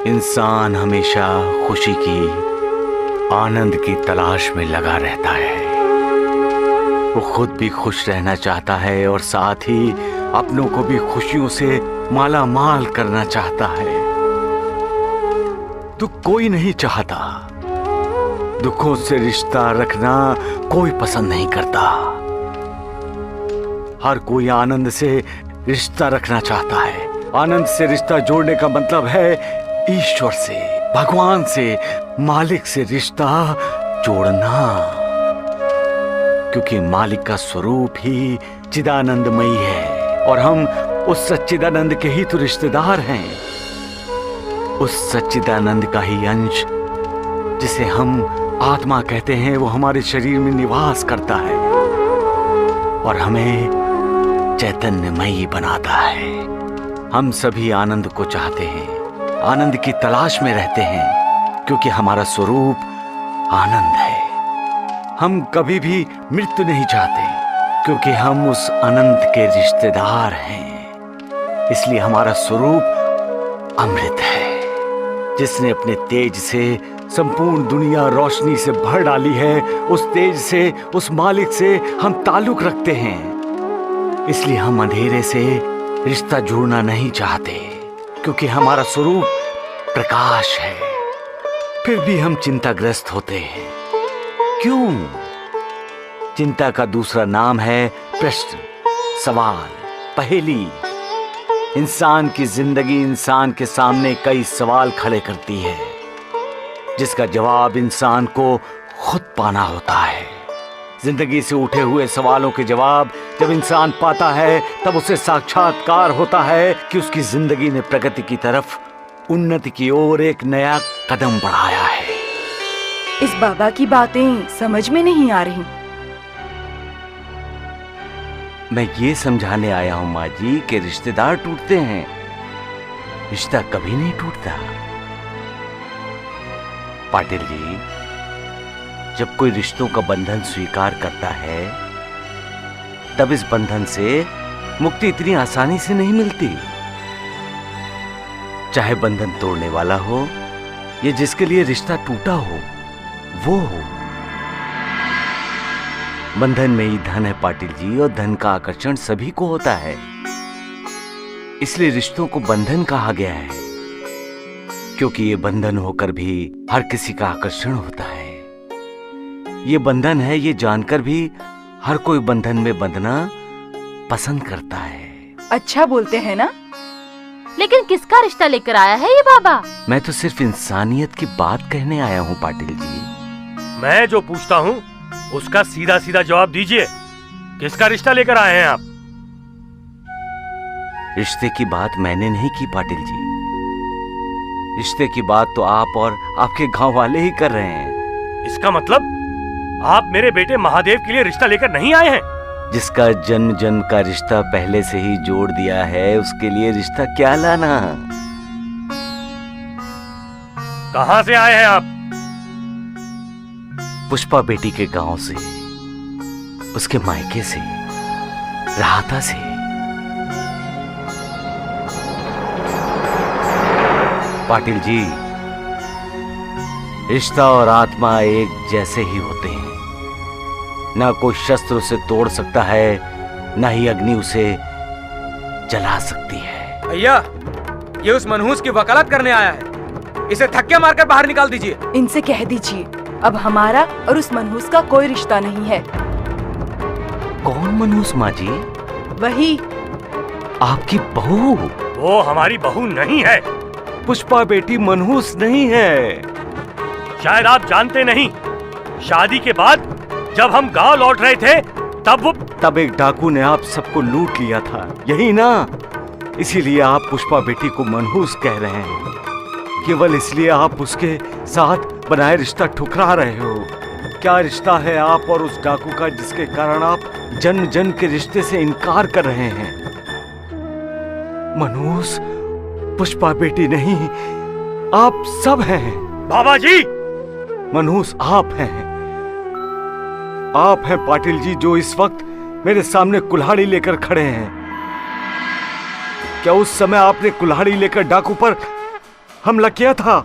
इंसान हमेशा खुशी की, आनंद की तलाश में लगा रहता है। वो खुद भी खुश रहना चाहता है और साथ ही अपनों को भी खुशियों से माला माल करना चाहता है। दुख कोई नहीं चाहता, दुखों से रिश्ता रखना कोई पसंद नहीं करता। हर कोई आनंद से रिश्ता रखना चाहता है। आनंद से रिश्ता जोड़ने का मतलब है ईश्वर से, भगवान से, मालिक से रिश्ता जोड़ना, क्योंकि मालिक का स्वरूप ही चिदानंदमयी है और हम उस सच्चिदानंद के ही तो रिश्तेदार हैं। उस सच्चिदानंद का ही अंश जिसे हम आत्मा कहते हैं, वो हमारे शरीर में निवास करता है और हमें चैतन्यमयी बनाता है। हम सभी आनंद को चाहते हैं, आनंद की तलाश में रहते हैं, क्योंकि हमारा स्वरूप आनंद है। हम कभी भी मृत्यु नहीं चाहते, क्योंकि हम उस अनंत के रिश्तेदार हैं। इसलिए हमारा स्वरूप अमृत है, जिसने अपने तेज से संपूर्ण दुनिया रोशनी से भर डाली है। उस तेज से, उस मालिक से हम ताल्लुक रखते हैं। इसलिए हम अंधेरे से रिश्ता जोड़ना नहीं चाहते, क्योंकि हमारा स्वरूप प्रकाश है। फिर भी हम चिंताग्रस्त होते हैं। क्यों? चिंता का दूसरा नाम है प्रश्न, सवाल, पहेली। इंसान की जिंदगी इंसान के सामने कई सवाल खड़े करती है, जिसका जवाब इंसान को खुद पाना होता है। जिंदगी से उठे हुए सवालों के जवाब जब इंसान पाता है, तब उसे साक्षात्कार होता है कि उसकी जिंदगी ने प्रगति की तरफ, उन्नति की ओर एक नया कदम बढ़ाया है। इस बाबा की बातें समझ में नहीं आ रही। मैं ये समझाने आया हूं माँ जी कि रिश्तेदार टूटते हैं, रिश्ता कभी नहीं टूटता। पाटिल जी, जब कोई रिश्तों का बंधन स्वीकार करता है, तब इस बंधन से मुक्ति इतनी आसानी से नहीं मिलती। चाहे बंधन तोड़ने वाला हो या जिसके लिए रिश्ता टूटा हो, वो हो। बंधन में ही धन है पाटिल जी, और धन का आकर्षण सभी को होता है। इसलिए रिश्तों को बंधन कहा गया है, क्योंकि ये बंधन होकर भी हर किसी का आकर्षण होता है। ये बंधन है, ये जानकर भी हर कोई बंधन में बंधना पसंद करता है। अच्छा बोलते हैं ना? लेकिन किसका रिश्ता लेकर आया है ये बाबा? मैं तो सिर्फ इंसानियत की बात कहने आया हूँ पाटिल जी। मैं जो पूछता हूँ उसका सीधा सीधा जवाब दीजिए। किसका रिश्ता लेकर आए हैं आप? रिश्ते की बात मैंने नहीं की पाटिल जी। रिश्ते की बात तो आप और आपके गांव वाले ही कर रहे हैं। इसका मतलब आप मेरे बेटे महादेव के लिए रिश्ता लेकर नहीं आए हैं? जिसका जन्म जन्म का रिश्ता पहले से ही जोड़ दिया है, उसके लिए रिश्ता क्या लाना? कहाँ से आए हैं आप? पुष्पा बेटी के गांव से, उसके मायके से, राहता से। पाटिल जी, रिश्ता और आत्मा एक जैसे ही होते हैं। ना कोई शस्त्र उसे तोड़ सकता है, ना ही अग्नि उसे जला सकती है। भैया, ये उस मनहूस की वकालत करने आया है। इसे धक्के मारकर बाहर निकाल दीजिए। इनसे कह दीजिए, अब हमारा और उस मनहूस का कोई रिश्ता नहीं है। कौन मनहूस माँ जी? वही आपकी बहू। वो हमारी बहू नहीं है। पुष्पा बेटी मनहूस नहीं है। शायद आप जानते नहीं, शादी के बाद जब हम गांव लौट रहे थे, तब एक डाकू ने आप सबको लूट लिया था, यही ना? इसीलिए आप पुष्पा बेटी को मनहूस कह रहे हैं। केवल इसलिए आप उसके साथ बनाए रिश्ता ठुकरा रहे हो। क्या रिश्ता है आप और उस डाकू का, जिसके कारण आप जन्म जन्म के रिश्ते से इनकार कर रहे हैं? मनहूस पुष्पा बेटी नहीं, आप सब हैं। बाबा जी, मनहूस आप हैं। आप हैं पाटिल जी, जो इस वक्त मेरे सामने कुल्हाड़ी लेकर खड़े हैं। क्या उस समय आपने कुल्हाड़ी लेकर डाकू पर हमला किया था।